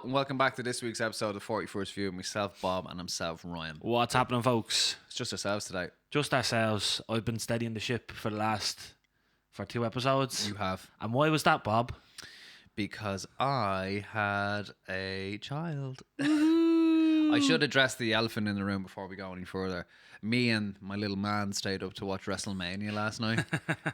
and welcome back to this week's episode of 41st View. Myself, Bob, and himself, Ryan. What's happening, folks? It's just ourselves today. Just ourselves. I've been steadying the ship for 2 episodes. You have. And why was that, Bob? Because I had a child. I should address the elephant in the room before we go any further. Me and my little man stayed up to watch WrestleMania last night.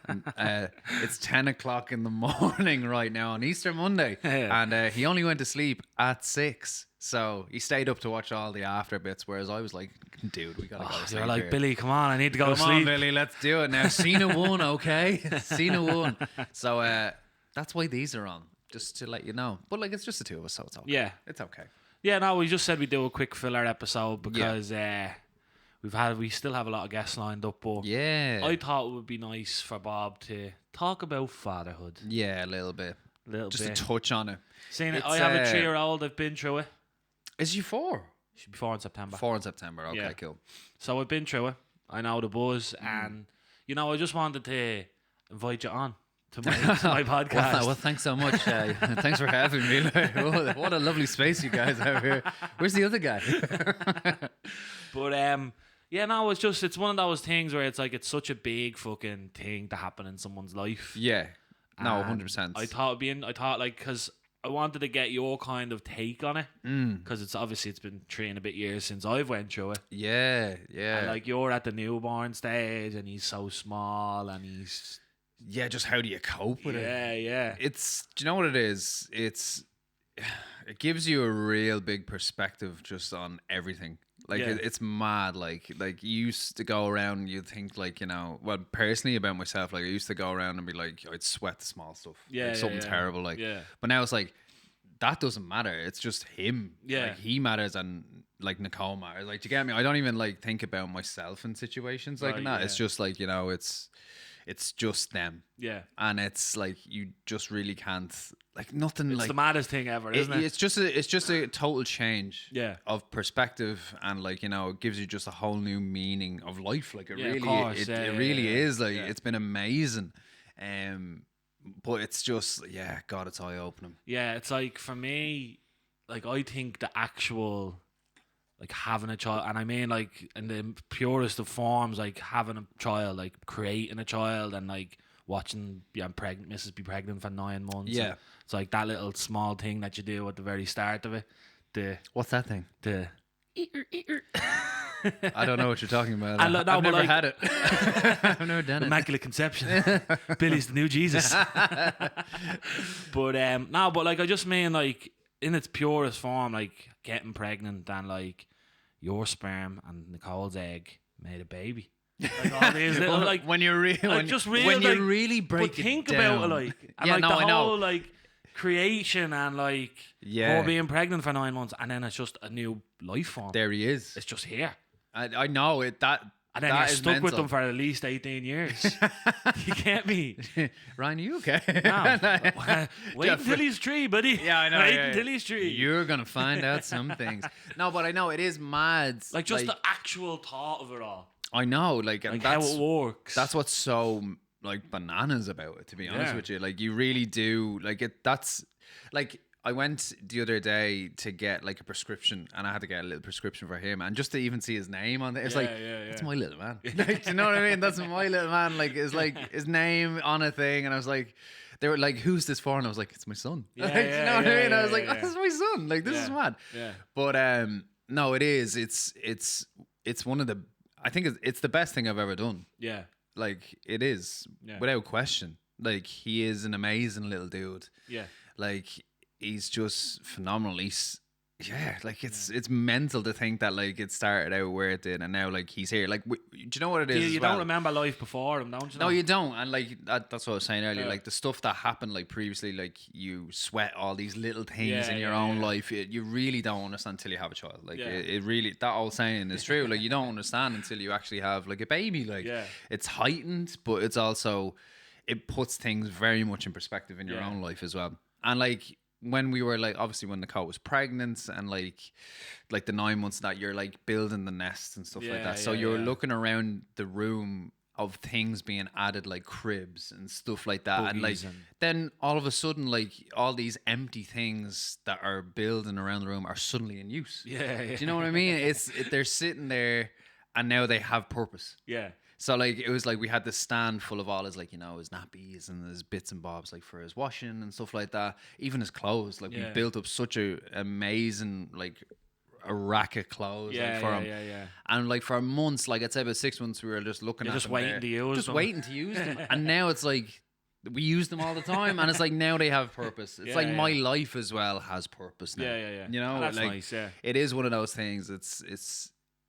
And, it's 10 o'clock in the morning right now on Easter Monday. Yeah. And he only went to sleep at 6. So he stayed up to watch all the after bits, whereas I was like, dude, we gotta go to sleep. You're like, here. Billy, come on, I need to go to Come on, sleep. Billy, let's do it now. Cena won, okay? Cena won. So that's why these are on, just to let you know. But like, it's just the two of us, so it's okay. Yeah. It's okay. Yeah, no, we just said we'd do a quick filler episode because we still have a lot of guests lined up, but Yeah. I thought it would be nice for Bob to talk about fatherhood. Yeah, a little bit. Just bit. a touch on it. Seeing It's, I have a 3-year-old, I've been through it. Is you 4? Should be 4 in September. 4 in September. Okay, Yeah. cool. So I've been through it. I know the buzz, and I just wanted to invite you on to my podcast. Well, thanks so much. Thanks for having me. What a lovely space you guys have here. Where's the other guy? But it's one of those things where it's like it's such a big fucking thing to happen in someone's life. Yeah. No, And 100%. I thought because I wanted to get your kind of take on it, because it's been 3 and a bit years since I've went through it. Yeah. And like you're at the newborn stage, and he's so small, and he's Just how do you cope with it? yeah. Do you know what it is? It gives you a real big perspective just on everything. Like Yeah. it's mad. Like you used to go around and you'd think like, well, personally about myself, like I used to go around and be like, I'd sweat the small stuff. Yeah, Like, something yeah. terrible. Like, Yeah. but now it's like, that doesn't matter. It's just him. Yeah. Like he matters and like Nicole matters. Like, do you get me? I don't even like think about myself in situations like Right, that. yeah. It's just like, it's just them. Yeah. And it's like you just really can't like nothing. It's like the maddest thing ever, isn't it? It's just a total change. Yeah. Of perspective, and like it gives you just a whole new meaning of life. Like it Yeah, of really, course. it really is. Like Yeah. it's been amazing. But it's just God, it's eye opening. Yeah, it's like for me, like I think the actual like having a child, and I mean like in the purest of forms, like having a child, like creating a child, and like watching Mrs. be pregnant for 9 months. Yeah. And it's like that little small thing that you do at the very start of it. What's that thing? The I don't know what you're talking about. I lo- no, I've but never like- had it. I've never done it. Immaculate Conception. Billy's the new Jesus. But like I just mean like in its purest form, like getting pregnant and like your sperm and Nicole's egg made a baby. Like all these little like when you're like, just real, when you like, really break but think it down. about it, like and Yeah, like no, the I know. whole like creation and like Yeah. her being pregnant for 9 months, and then it's just a new life form. There he is. It's just here. I know it. That And then that you're is stuck with mental. them for at least 18 years. You get me? Ryan, are you okay? No. Wait until he's 3, buddy. Yeah, I know. Wait yeah, until yeah. he's 3. You're gonna find out some things. No, but I know it is mad. Like just the actual thought of it all. I know, like, and Like how that's it works. that's what's so like bananas about it. To be honest Yeah. with you, like you really do like it. That's like I went the other day to get like a prescription, and I had to get a little prescription for him, and just to even see his name on it, it's like that's my little man. Like, do you know what I mean? That's my little man. Like it's like his name on a thing, and I was like, they were like, "Who's this for?" And I was like, "It's my son." Yeah, Like, do you yeah, know what I yeah, mean? I was yeah, like, yeah. "This is my son." Like this is mad. Yeah. But no, it is. It's one of the. I think it's the best thing I've ever done. Yeah. Like it is, Yeah. without question. Like he is an amazing little dude. Yeah. Like he's just phenomenal. Like it's mental to think that like it started out where it did, and now like he's here. Like, do you know what it is? You as well? don't remember life before him, don't you? No, you don't. And like that's what I was saying earlier. Yeah. Like the stuff that happened like previously, like you sweat all these little things Yeah, in your yeah, own yeah. life. You really don't understand until you have a child. Like Yeah. it really, that old saying is true. Like you don't understand until you actually have like a baby. Like Yeah. it's heightened, but it's also it puts things very much in perspective in your Yeah. own life as well. And like when we were like, obviously when Nicole was pregnant and like the 9 months that you're like building the nest and stuff like Yeah, that. So yeah, you're yeah. looking around the room of things being added, like cribs and stuff like that. And like Buggies and- then all of a sudden, like all these empty things that are building around the room are suddenly in use. Yeah, Do you know what I mean? They're sitting there and now they have purpose. yeah. So like it was like we had this stand full of all his, like, you know, his nappies and his bits and bobs, like for his washing and stuff like that. Even his clothes, like we Yeah. built up such a amazing, like, a rack of clothes, like, for him. Yeah. And like for months, like I'd say about 6 months, we were just looking You're at just them waiting there, to use just them. waiting to use them. And now it's like we use them all the time, and it's like now they have purpose. It's Yeah, like yeah. my life as well has purpose now. Yeah. You know, Oh, that's like nice. Yeah. it is one of those things.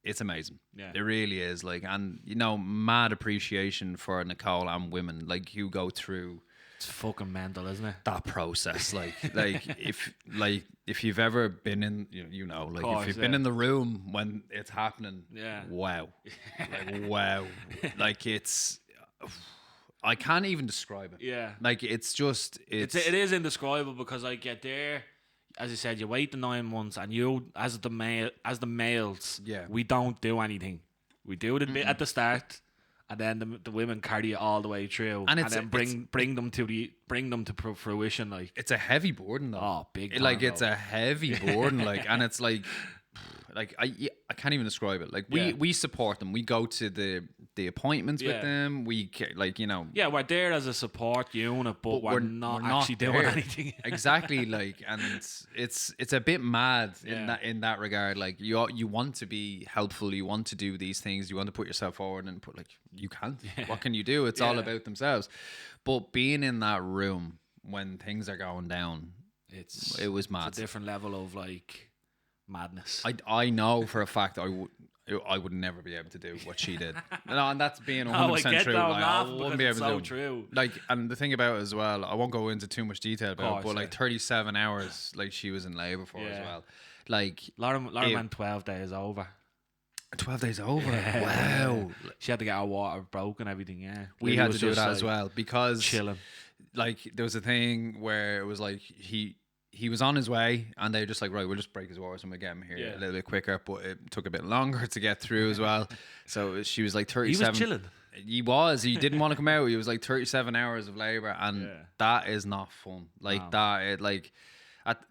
It's amazing. Yeah. It really is. Like, and you know, mad appreciation for Nicole and women like who go through It's fucking mental, isn't it? that process. Like if you've ever been in, you know, like Course, if you've been in the room when it's happening, Yeah. wow, like wow, like it's, I can't even describe it. Yeah. Like it is indescribable because I get there, as you said, you wait the 9 months, and you as the males, Yeah. we don't do anything. We do the bit at the start, and then the women carry it all the way through, And and it's then bring them to fruition. Like, it's a heavy burden though. oh, big time, Like it's bro. a heavy burden. Like, and it's like I can't even describe it. Like we support them. We go to the appointments with Yeah. them. We like, you know. Yeah, we're there as a support unit, but we're not actually doing there. anything. Exactly, like, and it's a bit mad Yeah. in that regard. Like you want to be helpful, you want to do these things, you want to put yourself forward, and put, like, you can't. What can you do? It's all Yeah. about themselves. But being in that room when things are going down, it was mad. It's a different level of like madness. I know for a fact I would never be able to do what she did. No, and that's being 100% Oh, I get true. that, I'm Like, I laughing wouldn't because be able it's to so do. true. Like, and the thing about it as well, I won't go into too much detail about Course, it, but like yeah. 37 hours, like she was in labour for as Yeah. well. Like Lauren went 12 days over. 12 days over. Yeah. Wow. She had to get her water broken, everything. Yeah, We Lily had was to do just, that as like, well because chilling. like there was a thing where it was like he was on his way, and they were just like, right, we'll just break his waters and we'll get him here Yeah. a little bit quicker, but it took a bit longer to get through as well. So she was like 37. He was chilling. He didn't want to come out. He was like 37 hours of labor, and Yeah. that is not fun. Like No. that,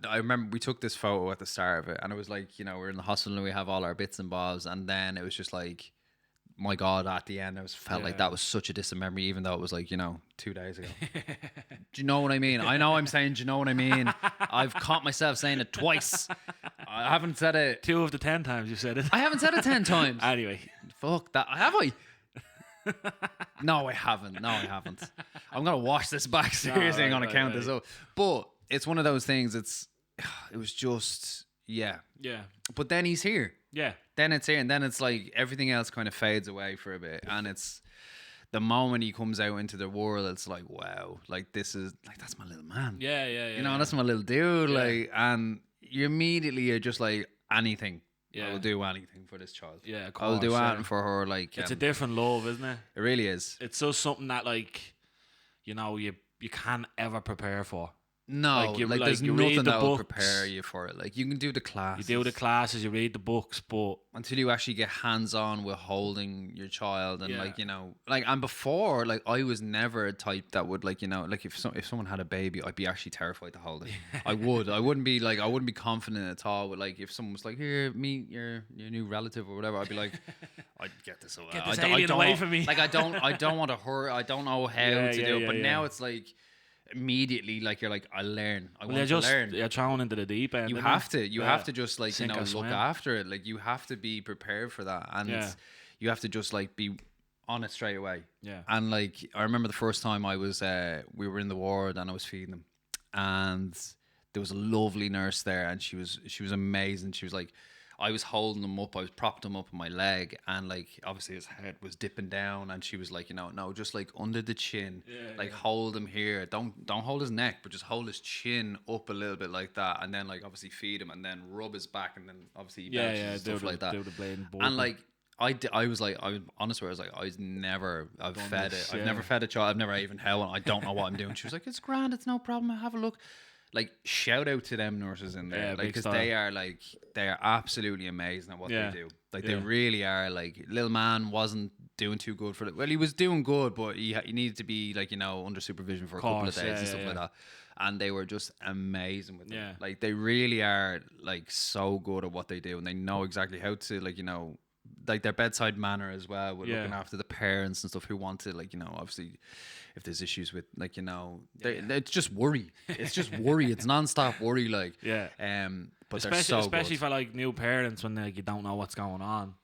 I remember we took this photo at the start of it, and it was like, you know, we're in the hospital and we have all our bits and bobs, and then it was just like, my God, at the end, felt like Yeah. that was such a distant memory, even though it was like, you know, 2 days ago. Do you know what I mean? I know I'm saying, do you know what I mean? I've caught myself saying it twice. I haven't said it. 2 of the 10 times you said it. I haven't said it 10 times. Anyway, Fuck that. Have I? No, I haven't. I'm going to wash this back. Seriously, I'm going to count this up. But it's one of those things, it was just, yeah. yeah, But then he's here. yeah, Then it's here, and then it's like everything else kind of fades away for a bit, and it's the moment he comes out into the world, it's like, wow, like this is like, that's my little man. yeah. You know, that's my little dude. Yeah. Like, and you immediately are just like, anything. Yeah. I will do anything for this child. Yeah, of I'll do course, yeah. anything for her. Like, It's a different love, isn't it? it really is. It's just something that, like, you know, you can't ever prepare for. No, Like, you- like like, there's you read nothing the that will books. prepare you for it. Like, you can do the class. You do the classes, you read the books, but until you actually get hands-on with holding your child, and Yeah. like, you know, like, and before, like, I was never a type that would, like, you know, like if someone had a baby, I'd be actually terrified to hold it. I wouldn't be confident at all with, like, if someone was like, here, meet your new relative or whatever, I'd be like, I'd get this away. Get this I alien don't away know- from me. Like, I don't want to hurt. I don't know how Yeah, to yeah, do it. yeah, But yeah. now it's like immediately, like, you're like, I learn. I well, want to learn. you're thrown into the deep end. You innit? have to. You Yeah. have to just, like, Sink you know, or look swim. after it. Like, you have to be prepared for that, and Yeah. you have to just, like, be on it straight away. Yeah. And like, I remember the first time I was, we were in the ward and I was feeding him, and there was a lovely nurse there, and she was amazing. She was like, I was holding him up, I was propped him up on my leg, and like, obviously his head was dipping down, and she was like, you know, no, just like under the chin, like hold him here, don't hold his neck, but just hold his chin up a little bit like that, and then like obviously feed him, and then rub his back, and then obviously he belches and stuff like that. Do the blade And like, I was like, I was honest with her, I was like, I've never fed it. I've never fed a child. I've never even held one. I don't know what I'm doing. She was like, it's grand. It's no problem. Have a look. Like, shout out to them nurses in there. Yeah, like, big because style. they are absolutely amazing at what Yeah. they do. Like, Yeah. they really are. Like, little man wasn't doing too good for it. Well, he was doing good, but he needed to be like, you know, under supervision for a couple of days and stuff like that. And they were just amazing with them. Like they really are like so good at what they do, and they know exactly how to, like, you know, like their bedside manner as well, with looking after the parents and stuff who want to, like, you know, obviously if there's issues with, like, you know, it's just worry. It's just worry. It's non-stop worry, like. But especially for like new parents when like you don't know what's going on.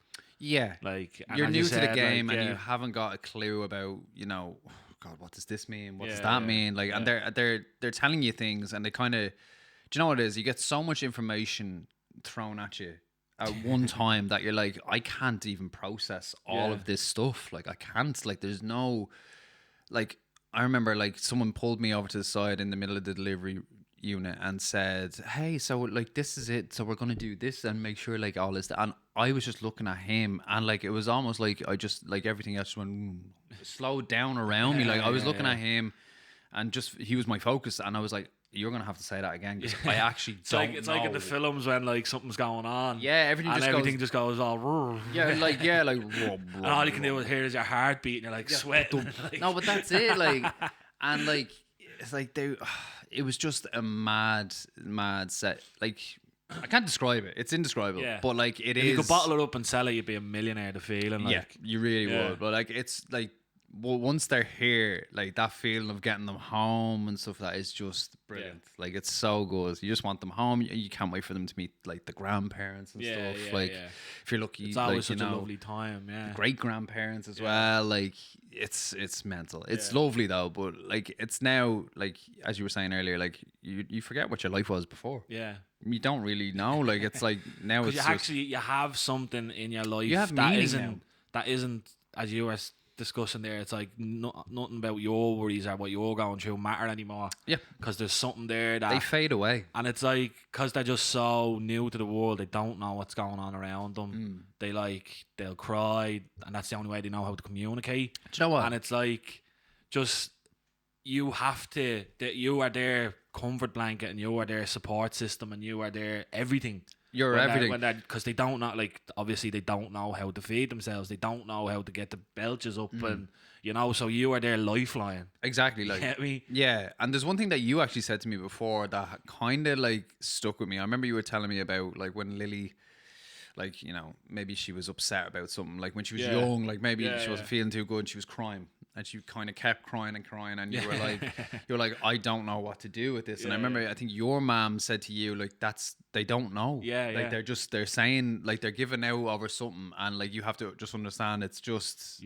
Yeah, like you're new to the game, like, and you haven't got a clue about, you know, oh God, what does this mean? What does that mean? Like, and they're telling you things, and they kind of, do you know what it is? You get so much information thrown at you at one time that you're like, I can't even process all of this stuff. Like, I can't. Like, there's no, like, I remember like someone pulled me over to the side in the middle of the delivery unit and said, hey, so like this is it, so we're gonna do this and make sure like all this, and I was just looking at him, and like it was almost like I just, like, everything else went slowed down around me. Like I was looking at him, and just he was my focus, and I was like, you're gonna have to say that again, because I actually it's like in the films when like something's going on, everything just goes all and all you can do is hear is your heartbeat, and you're like sweating. Like, no, but that's it, like, and like it's like it was just a mad set. Like, I can't describe it. It's indescribable. But like it is. If you could bottle it up and sell it, you'd be a millionaire. The feeling, like, you really would. But like, it's like, well, once they're here, like that feeling of getting them home and stuff, that is just brilliant. Like, it's so good. You just want them home. You can't wait for them to meet like the grandparents and stuff. Like, if you're lucky, it's always such a lovely time. Great grandparents as well. Like, it's mental. It's lovely though, but like, it's now, like, as you were saying earlier, like you forget what your life was before. You don't really know. Like, it's like now it's you have something in your life that isn't as you were discussing there. It's like nothing about your worries or what you're going through matter anymore. Because there's something there that they fade away, and it's like, because they're just so new to the world, they don't know what's going on around them. They'll cry, and that's the only way they know how to communicate. Do you know what? And it's like, just, you are their comfort blanket, and you are their support system, and you are their everything. You're everything. Because they don't know, like, obviously they don't know how to feed themselves. They don't know how to get the belches up, and, you know, so you are their lifeline. Exactly. Like, you get me? Yeah. And there's one thing that you actually said to me before that kind of like stuck with me. I remember you were telling me about like when Lily, like, you know, maybe she was upset about something, like when she was young, like maybe she wasn't feeling too good and she was crying. And she kind of kept crying and crying, and you were like, I don't know what to do with this. And I remember, I think your mom said to you, like, they don't know. They're saying, like, they're giving out over something, and like you have to just understand, it's just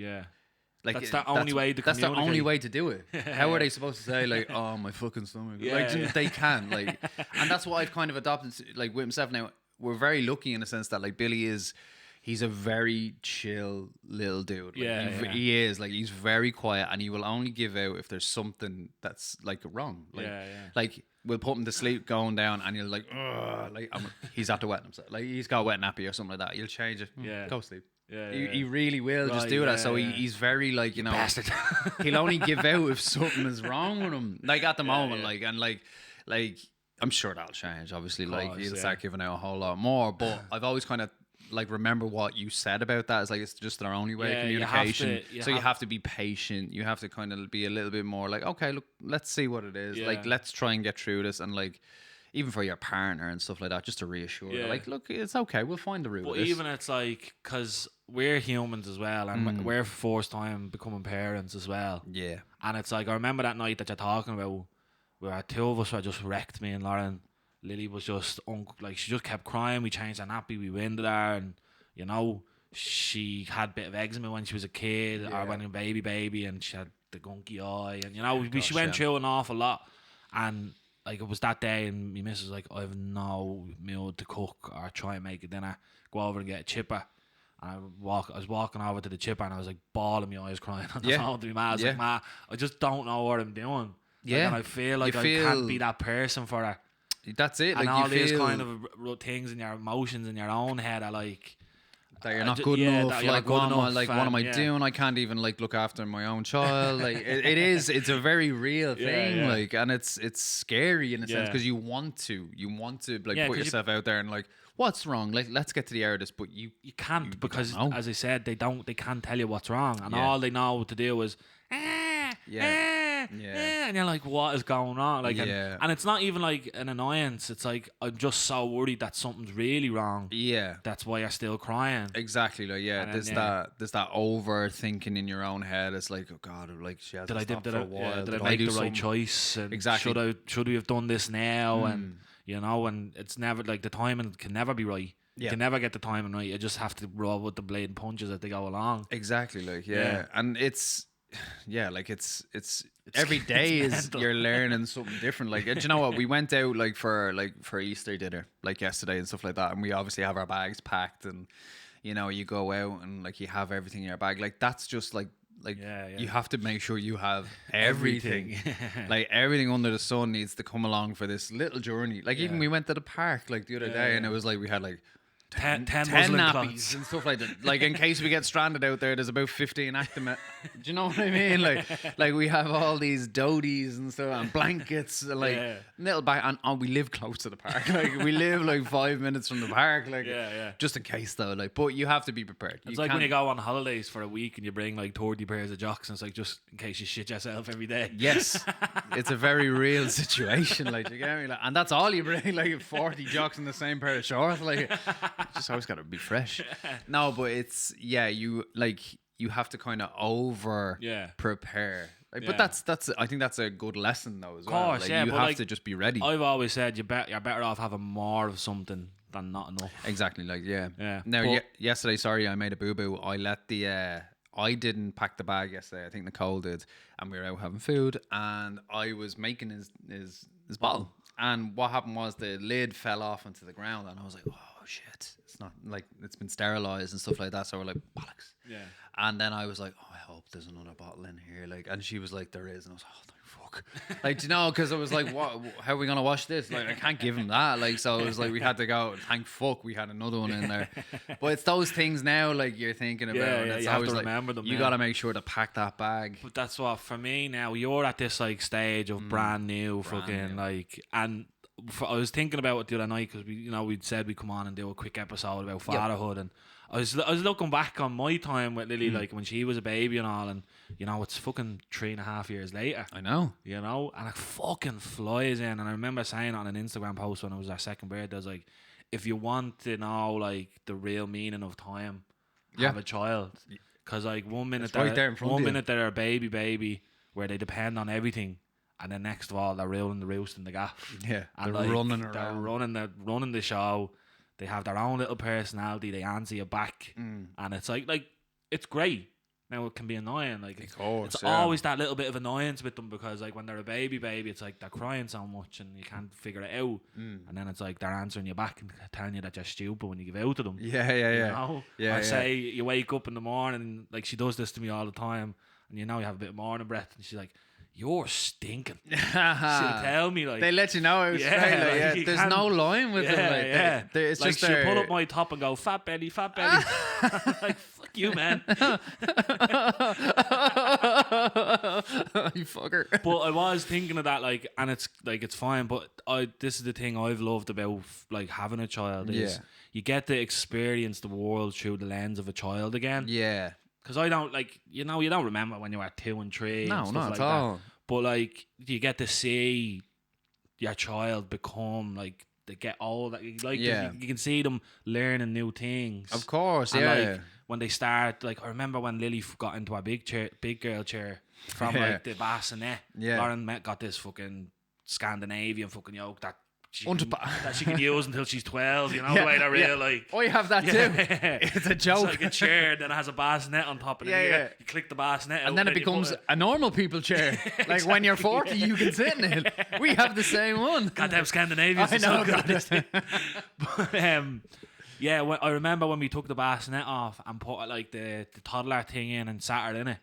like, that's the only way to communicate. That's the only way to do it. How are they supposed to say, like, oh, my fucking stomach? They can, like, and that's what I've kind of adopted, like, with himself now. We're very lucky in the sense that, like, Billy is. He's a very chill little dude. Like, he is. Like, he's very quiet, and he will only give out if there's something that's like wrong. Like, like, we'll put him to sleep going down, and he'll like, ugh, like, he's after wetting himself. Like, he's got a wet nappy or something like that. He'll change it. Go sleep. He really will just do that. So he's very, like, you know, bastard. He'll only give out if something is wrong with him. Like, at the moment, like, and like I'm sure that'll change. Obviously, like, he'll start giving out a whole lot more. But I've always kind of, like, remember what you said about that. It's like, it's just their only way of communication. You have to be patient. You have to kind of be a little bit more like, okay, look, let's see what it is. Like, let's try and get through this. And like, even for your partner and stuff like that, just to reassure them, like, look, it's okay, we'll find the root of this. Even it's like, because we're humans as well, and we're first time becoming parents as well. And it's like, I remember that night that you're talking about, where two of us were just wrecked, me and Lauren. Lily was just like, she just kept crying. We changed her nappy, we winded her, and, you know, she had a bit of eczema when she was a kid, or when a baby, and she had the gunky eye, and, you know, she went through an awful lot. And like, it was that day, and my missus was like, I have no mood to cook or try and make a dinner. Go over and get a chipper. And I was walking over to the chipper, and I was like bawling my eyes, crying on the phone to my ma. I was like, Ma, I just don't know what I'm doing. And I feel like I can't be that person for her. That's it. And like, all these kind of things in your emotions in your own head are like, that you're not good enough. That you're Like, not good enough, what am I doing? I can't even like look after my own child. Like, it's a very real thing. Like, and it's scary in a sense because you want to like put yourself out there and like, what's wrong? Like, let's get to the artist, but you can't because as I said, they can't tell you what's wrong, and all they know to do is and you're like, what is going on? Like, and it's not even like an annoyance. It's like, I'm just so worried that something's really wrong. Yeah, that's why you're still crying. Exactly. Like, there's that overthinking in your own head. It's like, oh God, like she hasn't stopped for a while. Did I make the right choice? And exactly. Should we have done this now? And you know, and it's never like the timing can never be right. You can never get the timing right. You just have to roll with the blade and punches as they go along. Exactly. Like, and it's. Yeah, like it's every day is you're learning something different. Like, do you know what? We went out like for Easter dinner like yesterday and stuff like that, and we obviously have our bags packed, and you know, you go out and like you have everything in your bag. Like, that's just like you have to make sure you have everything. Like, everything under the sun needs to come along for this little journey. Like, even we went to the park like the other day, and it was like we had like 10 nappies and stuff like that. Like, in case we get stranded out there, there's about 15 active. Do you know what I mean? Like we have all these doties and stuff and blankets, like little bag. And we live close to the park. Like, we live like 5 minutes from the park. Like, just in case though. Like, but you have to be prepared. It's like when you go on holidays for a week and you bring like 30 pairs of jocks, and it's like just in case you shit yourself every day. Yes, it's a very real situation. Like, you get me? Like, and that's all you bring, like 40 jocks in the same pair of shorts. Like, just always got to be fresh. No, but it's you have to kind of over prepare. Like, but that's I think that's a good lesson though as well. Of course, like, you have to just be ready. I've always said you're better off having more of something than not enough. Exactly. Like, Now, yesterday, sorry, I made a boo boo. I let I didn't pack the bag yesterday. I think Nicole did, and we were out having food, and I was making his bottle. And what happened was the lid fell off onto the ground, and I was like, oh shit, it's not like it's been sterilized and stuff like that. So we're like, bollocks. Yeah. And then I was like, oh, I hope there's another bottle in here. Like, and she was like, there is. And I was like, oh, thank fuck. Like, you know, because I was like, what? How are we going to wash this? Like, I can't give him that. Like, so it was like, we had to go, thank fuck we had another one in there. But it's those things now, like, you're thinking about. And it's you always have to like, remember them. You got to make sure to pack that bag. But that's what, for me now, you're at this, like, stage of brand new. Like, and I was thinking about it the other night because we'd said we'd come on and do a quick episode about fatherhood, and I was looking back on my time with Lily, like when she was a baby and all, and you know, it's fucking 3.5 years later. I know, you know, and it fucking flies in. And I remember saying on an Instagram post when it was our second birthday, I was like, if you want to know like the real meaning of time, have a child, because like one minute they're a baby where they depend on everything. And then next of all, they're ruling the roost in the gaff. Yeah, and they're running around. They're running the show. They have their own little personality. They answer you back. And it's like it's great. Now it can be annoying. Like, of course, it's always that little bit of annoyance with them because like when they're a baby, it's like they're crying so much and you can't figure it out. And then it's like they're answering you back and telling you that you're stupid when you give out to them. Yeah. You know? Or say you wake up in the morning, like she does this to me all the time, and you know you have a bit of morning breath, and she's like, you're stinking. She'll tell me, like, they let you know. There's no line with them. Like, it's like just she'll pull up my top and go, fat belly. Like, fuck you, man. You fucker. But I was thinking of that, like, and it's like it's fine. But this is the thing I've loved about like having a child is you get to experience the world through the lens of a child again. Yeah. Because I don't, like, you don't remember when you were 2 and 3 and stuff not like at all. that. But, like, you get to see your child become, like, they get old. Like, you can see them learning new things. Of course, and, like, when they start, like, I remember when Lily got into a big girl chair from, like, the bassinet. Yeah. Lauren got this fucking Scandinavian fucking yoke that she can use until she's 12, you know, the way they're real, like. Oh, you have that too. It's a joke. It's like a chair that has a bassinet on top of it. You click the bassinet and then it becomes a normal people chair. Like when you're 40, you can sit in it. We have the same one. Goddamn Scandinavians. I know. But I remember when we took the bassinet off and put like the toddler thing in and sat her in it.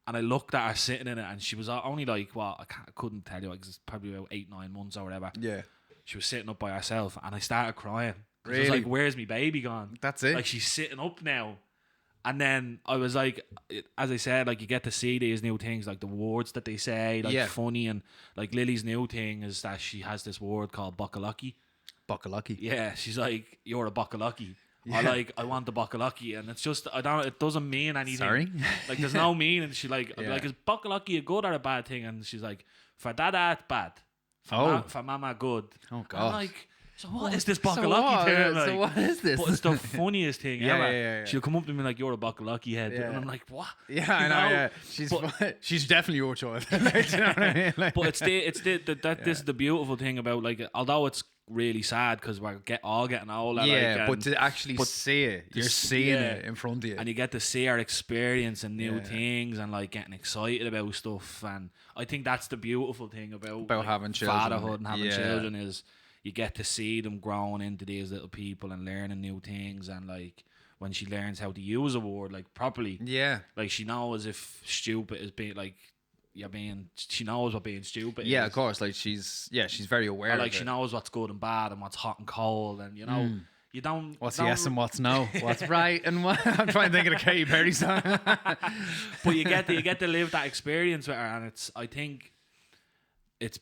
And I looked at her sitting in it, and she was only like, I couldn't tell you, like, it's probably about 8-9 months or whatever. Yeah. She was sitting up by herself, and I started crying. 'Cause I was like, where's my baby gone? That's it. Like, she's sitting up now. And then I was like, as I said, like, you get to see these new things, like the words that they say, like funny. And like Lily's new thing is that she has this word called Bakalaki. Bakalaki. Yeah, she's like, you're a Bakalaki. Yeah. I want the Bakalaki. And it's just, it doesn't mean anything. Sorry? Like, there's no meaning. She like, I'd be like, is Bakalaki a good or a bad thing? And she's like, for dada, bad. For mama, good. Oh, God. I'm like, so what is this Bakalaki thing? Like, so what is this? But it's the funniest thing ever. Yeah. She'll come up to me like, you're a Bakalaki head. Yeah. And I'm like, what? Yeah, I know. Yeah. She's definitely your child. Like, you know what I mean? Like, but this is the beautiful thing about, like, although it's really sad because we're all getting older. Yeah, but to actually see it, you're seeing it in front of you. And you get to see our experience and new things and like getting excited about stuff. And I think that's the beautiful thing about like, having children. Fatherhood and having children is you get to see them growing into these little people and learning new things. And like when she learns how to use a word like properly, like she knows if stupid is being like she knows what being stupid is. Of course, like she's very aware or like of it. she knows what's good and bad and what's hot and cold, and you know you don't what's yes and what's no, what's right and what. I'm trying to think of a Katy Perry song. But you get to live that experience with her, and I think that's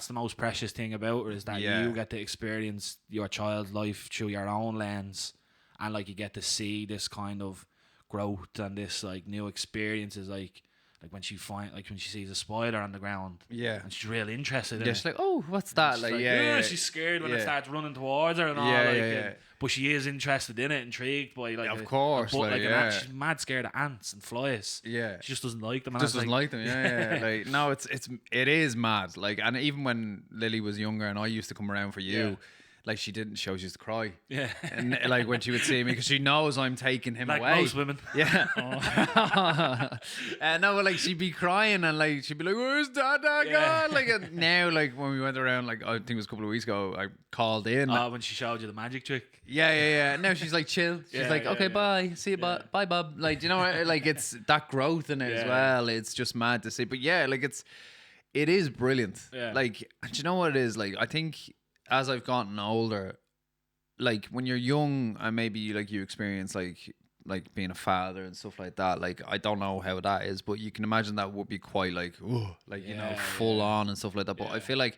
the most precious thing about her is that you get to experience your child's life through your own lens, and like you get to see this kind of growth and this like new experiences, like when she sees a spider on the ground, and she's really interested in it. She's like, oh, what's that? Like, she's scared when it starts running towards her and all. But she is interested in it, intrigued by like, of course, she's mad scared of ants and flies. Yeah, she just doesn't like them. Just doesn't like them. Yeah. Like, no, it is mad. Like, and even when Lily was younger and I used to come around for you. Like she used to cry. Yeah. And like when she would see me, because she knows I'm taking him like away. Most women. Yeah. No, but like she'd be crying and like she'd be like, "Where's Dada gone?" Like and now, like when we went around, like I think it was a couple of weeks ago, I called in. When she showed you the magic trick. Yeah. Now she's like chill. She's like, okay, bye. See you, bye, Bob. Like, you know, like it's that growth in it as well. It's just mad to see. But yeah, like it is brilliant. Yeah. Like, do you know what it is? Like, I think. As I've gotten older, like when you're young and maybe like you experience like being a father and stuff like that, like I don't know how that is, but you can imagine that would be quite like you know, full on and stuff like that. But I feel like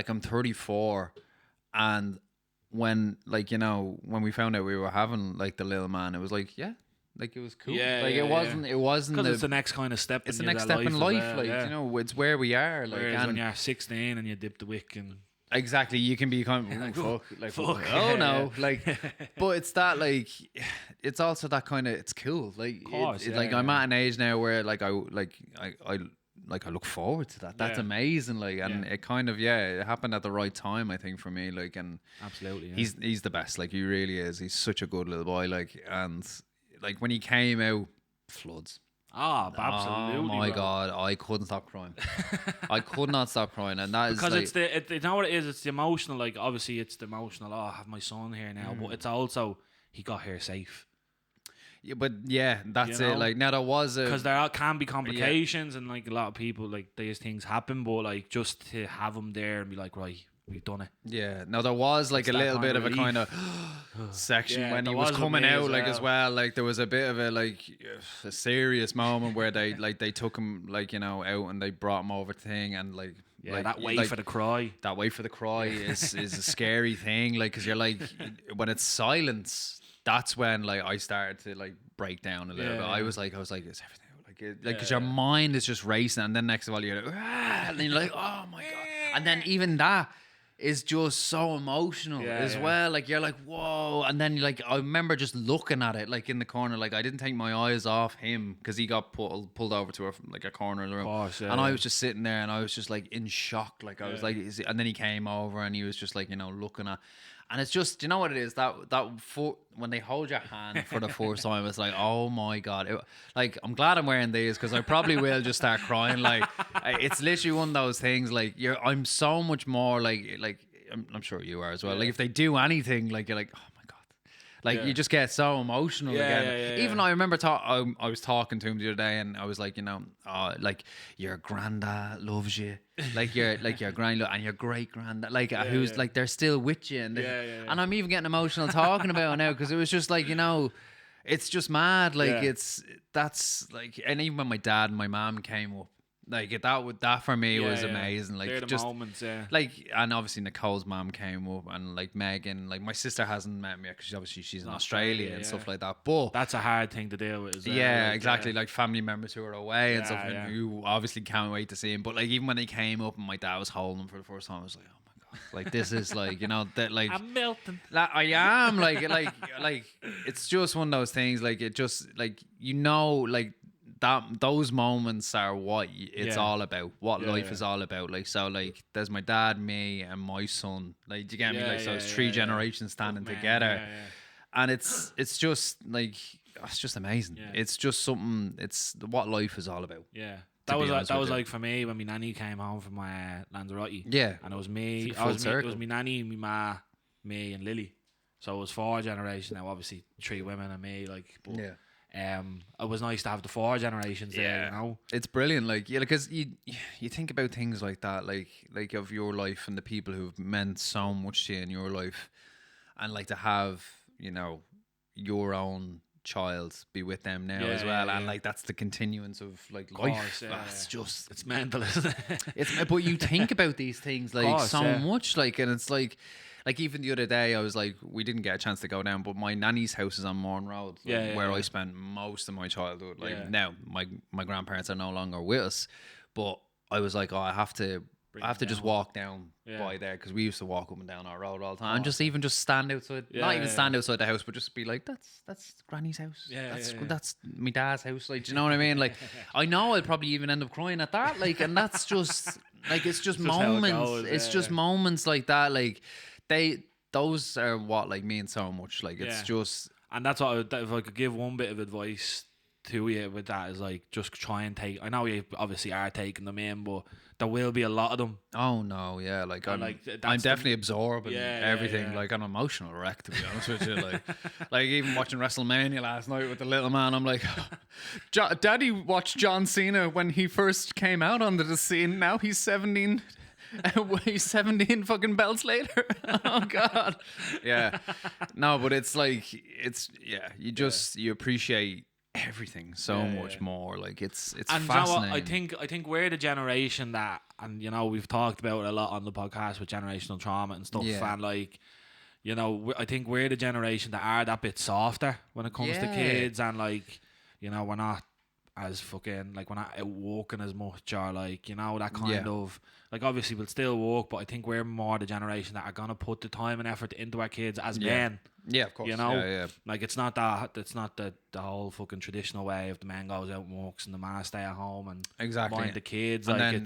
I'm 34, and when like, you know, when we found out we were having like the little man, it was like like it was cool. It wasn't because it's the next kind of step. It's the next step in life, well, like you know, it's where we are. Like, whereas when you're 16 and you dip the wick and. Exactly, you can be kind of fuck. Oh no, like, but it's that like, it's also that kind of it's cool. Like, like I'm at an age now where like I look forward to that. That's amazing. Like, and it kind of it happened at the right time, I think, for me. Like, and absolutely, he's the best. Like, he really is. He's such a good little boy. Like, and like when he came out, floods. Absolutely. Oh my God, I couldn't stop crying. I could not stop crying, and that because is it's you know what it is. It's the emotional. Like obviously, it's the emotional. I have my son here now, but it's also he got here safe. Yeah, but that's it. Like now there was because there can be complications, and like a lot of people like these things happen, but like just to have him there and be like, right, we've done it. Yeah. Now there was like a little bit of a kind of section when he was coming out, like as well. Like there was a bit of a serious moment where they took him like, you know, out and they brought him over thing and like. Yeah, like, that wait for the cry. That wait for the cry is a scary thing. Like, cause you're like when it's silence, that's when like I started to like break down a little bit. I was like, is everything like because your mind is just racing, and then next of all you're like, and you're like, oh my God, and then even that is just so emotional as well. Like you're like, whoa, and then like I remember just looking at it like in the corner, like I didn't take my eyes off him because he got pulled over to a corner of the room, and I was just sitting there and I was just like in shock. Like I was like, and then he came over and he was just like, you know, looking at. And it's just, you know what it is? When they hold your hand for the first time, it's like, oh my God. Like, I'm glad I'm wearing these because I probably will just start crying. Like, it's literally one of those things, like, I'm so much more like I'm sure you are as well. Like, if they do anything, like, you're like, oh my God. Like you just get so emotional again. Even I remember I was talking to him the other day, and I was like, like your granddad loves you, like your grand and your great granddad, like who's like they're still with you, and and I'm even getting emotional talking about it now because it was just like it's just mad, like that's like, and even when my dad and my mom came up. Like that for me was amazing. Like they're the just moments, like, and obviously Nicole's mom came up, and like Megan, like my sister hasn't met me yet because she's in Australia and stuff like that. But that's a hard thing to deal with. Like, exactly. Like family members who are away and stuff, and who obviously can't wait to see him. But like even when they came up and my dad was holding him for the first time, I was like, oh my god, like this is like that like I'm melting. I am like it's just one of those things. Like it just like like. Those moments are what it's all about, what life is all about. Like, so like there's my dad, me, and my son, like, do you get me? Like, so it's three generations standing together. And it's just like it's just amazing. It's just something, it's what life is all about. That was like for me when my nanny came home from my Lanzarote. And it was me, it was my nanny, my ma, me and Lily. So it was 4 generations now, obviously 3 women and me, like, but it was nice to have the 4 generations there, It's brilliant, like, because you think about things like that, like of your life and the people who've meant so much to you in your life, and like to have your own child be with them now as well, and like that's the continuance of like life. It's mental, isn't it? But you think about these things like much, like, and it's like even the other day, I was like, we didn't get a chance to go down, but my nanny's house is on Morn Road, where I spent most of my childhood. Like now, my grandparents are no longer with us, but I was like, I have to just walk down by there, because we used to walk up and down our road all the time, and just stand outside, not even stand outside the house, but just be like, that's Granny's house, that's my dad's house, like, do you know what I mean? Like, I know I'll probably even end up crying at that, like, and that's just like, it's just moments, it's just moments like that, like. Those are what like mean so much. Like it's just, and that's what if I could give one bit of advice to you with that, is like, just try and take. I know you obviously are taking them in, but there will be a lot of them. Oh no, like I'm definitely absorbing everything. Like I'm an emotional wreck, to be honest with you. Like even watching WrestleMania last night with the little man, I'm like, Daddy watched John Cena when he first came out onto the scene. Now he's 17. He's 17 fucking belts later. Oh god. No, but it's like you appreciate everything so much more. Like it's and fascinating. I think we're the generation that, and we've talked about it a lot on the podcast with generational trauma and stuff, and like, I think we're the generation that are that bit softer when it comes to kids, and like, we're not as fucking, like, we're not out walking as much, or like, that kind of, like, obviously we'll still walk, but I think we're more the generation that are gonna put the time and effort into our kids as men. Yeah, of course. Like, it's not the whole fucking traditional way of the man goes out and walks and the man stay at home and mind the kids. And like,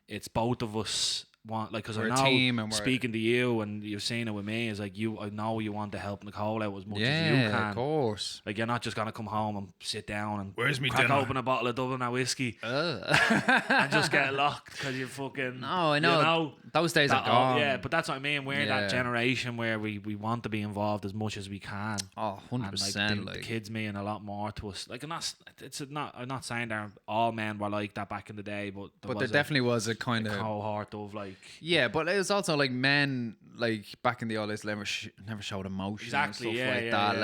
it's both of us want, like, because I know, team, and speaking to you, and you've seen it with me, is like, I know you want to help Nicole out as much as you can. Of course. Like, you're not just gonna come home and sit down and where's me crack dinner? Open a bottle of Dublin whiskey and just get locked because you fucking. No, I know. Those days are gone. Yeah, but that's what I mean. We're that generation where we want to be involved as much as we can. Oh, 100%. And like, the kids mean a lot more to us. Like, and I'm not saying that all men were like that back in the day, but there definitely was a kind of cohort of like. Yeah, but it was also like men, like back in the old days, never showed emotion and stuff like that,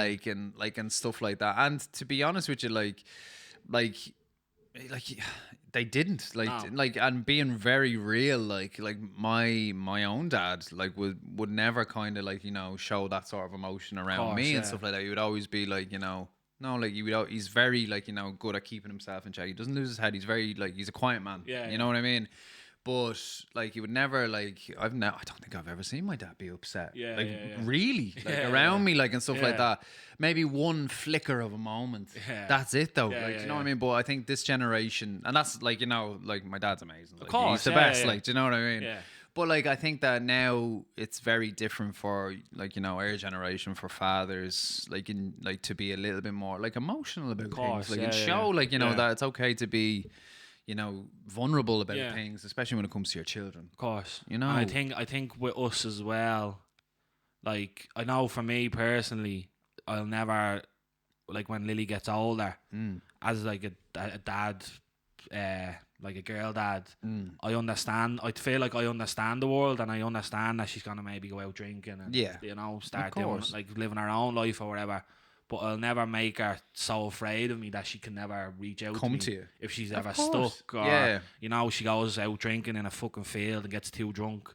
and stuff like that. And to be honest with you, like they didn't and being very real, like my own dad, like would never kind of like show that sort of emotion around me and stuff like that. He would always be like no, like he's very like good at keeping himself in check. He doesn't lose his head. He's very like, he's a quiet man. You know what I mean? But like, he would never like, I don't think I've ever seen my dad be upset. Really, like around me, like, and stuff like that. Maybe one flicker of a moment. That's it though. You know what I mean? But I think this generation, and that's like, like my dad's amazing. Like, of course, he's the best. Like, do you know what I mean? But like, I think that now it's very different for like, our generation, for fathers, like to be a little bit more like emotional about things, like, and show like, that it's okay to be, vulnerable about things, especially when it comes to your children. Of course. And I think with us as well, like, I know for me personally, I'll never, like when Lily gets older, as like a dad, like a girl dad, I understand. I feel like I understand the world, and I understand that she's gonna maybe go out drinking and you know, start doing like living her own life or whatever. But I'll never make her so afraid of me that she can never reach out to me if she's ever stuck, or you know, she goes out drinking in a fucking field and gets too drunk.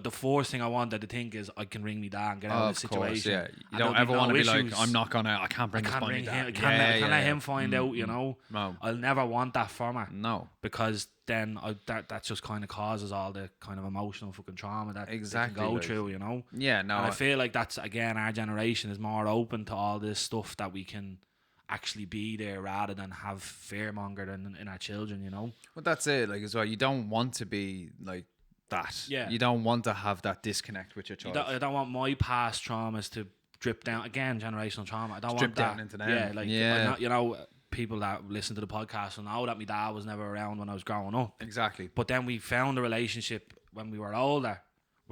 The first thing I wanted to think is I can ring me dad and get out of the situation. Course, you don't ever want to be like, I'm not gonna, I can't bring this by me dad. I can't let him find out, you know. No. I'll never want that from her. No. Because then that just kind of causes all the kind of emotional fucking trauma that they can go through, you know. Yeah, no. And I feel like that's, again, our generation is more open to all this stuff that we can actually be there rather than have fear-mongered in our children, you know. But that's it, like, as well. You don't want to be like that. Yeah. You don't want to have that disconnect with your child. I don't want my past traumas to drip down, again, generational trauma. I don't want that down into them. Yeah, like not, you know, people that listen to the podcast will know that my dad was never around when I was growing up. Exactly. But then we found a relationship when we were older,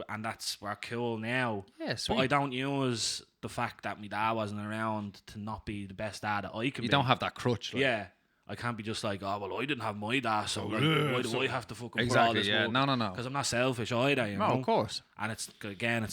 and we're cool now. Yeah, sweet. But I don't use the fact that my dad wasn't around to not be the best dad that I can be. You don't have that crutch. Like. Yeah. I can't be just like, oh, well, I didn't have my dad, so like, why do I have to fucking put all this work? No. Because I'm not selfish either, you know? No, of course. And it's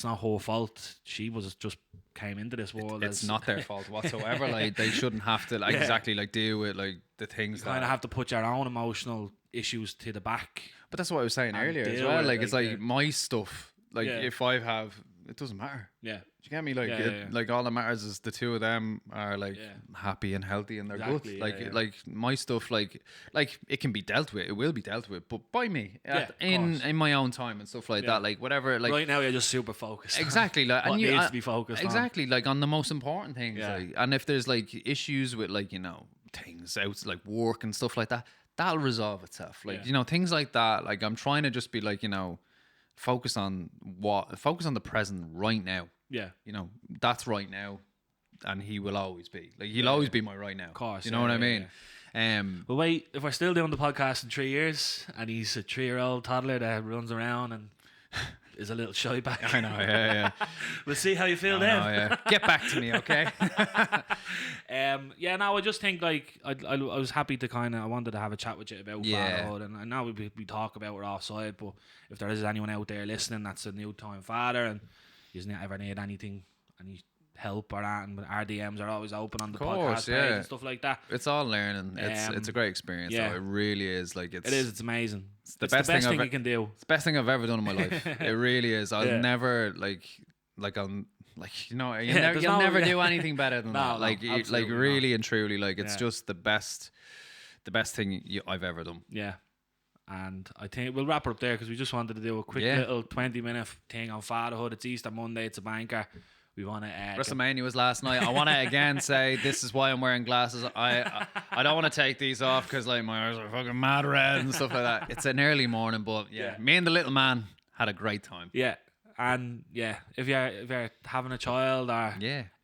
not her fault. She was just came into this world. It's not their fault whatsoever. Like, they shouldn't have to exactly like deal with like the things you kind of have to put your own emotional issues to the back. But that's what I was saying earlier as well. Like, it's like my stuff. Like, if I have, it doesn't matter. Yeah. Do you get me? Like, like all that matters is the two of them are like happy and healthy and they're good. Like, like my stuff, like it can be dealt with. It will be dealt with, but by me in my own time and stuff like that. Like whatever. Like right now, you're just super focused. Exactly. Like what needs to be focused. Exactly. Like on the most important things. Yeah. Like, and if there's like issues with like, you know, things out like work and stuff like that, that'll resolve itself. Like you know, things like that. Like I'm trying to just be like, you know, focus on the present right now. Yeah. You know, that's right now, and he will always be. Like, he'll always be my right now. Of course. You know what I mean? Well, wait, if we're still doing the podcast in 3 years, and he's a 3-year-old toddler that runs around and is a little shy back. I know, yeah. We'll see how you feel then. Get back to me, okay? I just think, like, I was happy to I wanted to have a chat with you about fatherhood, and I know we talk about it offside, but if there is anyone out there listening that's a new-time father, and you ever need any help or that, and our DMs are always open on the podcast page and stuff like that. It's all learning. It's a great experience. Yeah. It really is. Like it's amazing. It's the best thing you can do. It's the best thing I've ever done in my life. It really is. I'll never you'll never do anything better than that. Like really and truly, like it's just the best thing I've ever done. Yeah. And I think we'll wrap it up there because we just wanted to do a quick little 20-minute thing on fatherhood. It's Easter Monday. It's a banker. We want to. WrestleMania was last night. I want to again say this is why I'm wearing glasses. I don't want to take these off because like my eyes are fucking mad red and stuff like that. It's an early morning, but me and the little man had a great time. Yeah, and if you're having a child or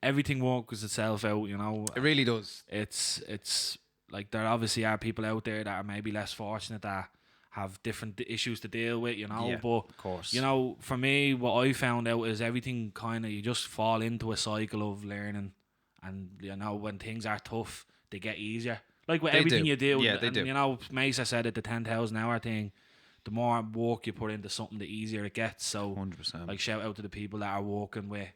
everything works itself out. You know, it really does. It's like there obviously are people out there that are maybe less fortunate that have different issues to deal with, you know, but of course, you know, for me, what I found out is everything you just fall into a cycle of learning, and you know, when things are tough, they get easier. Like with everything you do, they do. You know, Mesa said it, the 10,000 hour thing. The more work you put into something, the easier it gets. So, 100%. Like, shout out to the people that are working with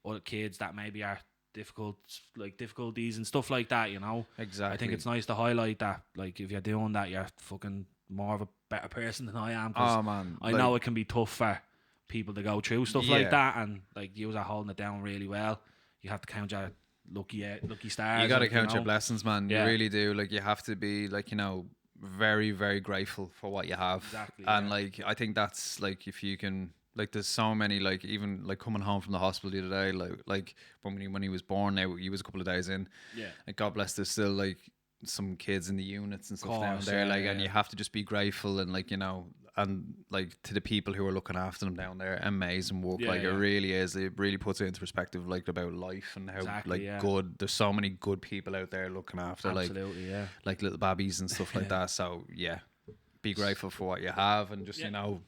other kids that maybe are difficulties and stuff like that. You know, exactly. I think it's nice to highlight that. Like, if you're doing that, you're fucking more of a better person than I am. Oh man, I know it can be tough for people to go through stuff like that, and like you are holding it down really well. You have to count your lucky stars. You got to count your blessings, man. You really do. Like you have to be like, you know, very very grateful for what you have. Exactly. And like I think that's like if you can. Like there's so many, like even like coming home from the hospital the other day, like when he was born. Now he was a couple of days in. Yeah. Like God bless, there's still like some kids in the units and stuff down there, and you have to just be grateful and like, you know, and like to the people who are looking after them down there, amazing work. It really is. It really puts it into perspective, like about life and how good. There's so many good people out there looking after like little babies and stuff like that. So be grateful for what you have and just you know,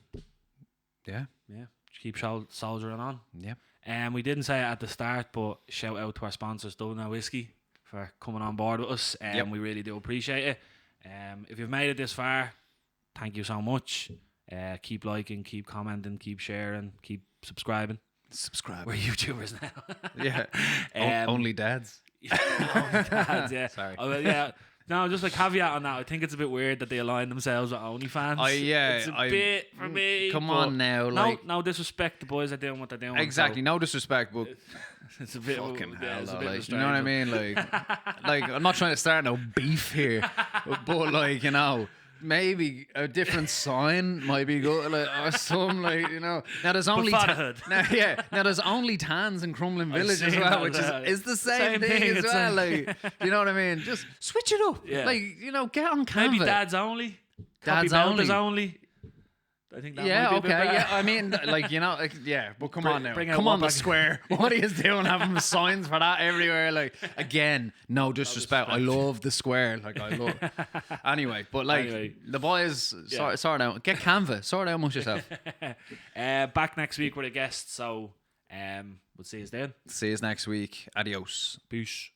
keep soldiering on. Yeah. We didn't say it at the start, but shout out to our sponsors, Dublin Whiskey, for coming on board with us. We really do appreciate it. If you've made it this far, thank you so much. Keep liking, keep commenting, keep sharing, keep subscribing. Subscribe. We're YouTubers now. Yeah. Only dads. Only dads, yeah. Sorry. Yeah. No, just a caveat on that. I think it's a bit weird that they align themselves with OnlyFans. It's a bit for me. Come on now, like no disrespect. The boys are doing what they're doing. Exactly, no disrespect, but it's a bit fucking hell, it's a though, bit like, you know what I mean? Like I'm not trying to start no beef here, but like, you know, maybe a different sign might be good, like, or some, like, you know. Now there's only Fatherhood. now there's only Tans in Crumlin Village as seen well, that which as well. is the same thing as it's well. like- Like, you know what I mean? Just switch it up. Yeah. Like, you know, get on Canva. Maybe dads only. Dads Copy only. Belters only. I think that Yeah, might be a okay, bit better. yeah. I mean, like, you know, like, yeah. But come on now, bring out come on, what the back- square. What are you doing? Having signs for that everywhere? Like, again, no disrespect. I love the square. Like, I love. Anyway, but like the boys, sort out. Get Canva. Sort out amongst yourself. Back next week with a guest. So, we'll see you then. See you next week. Adios. Peace.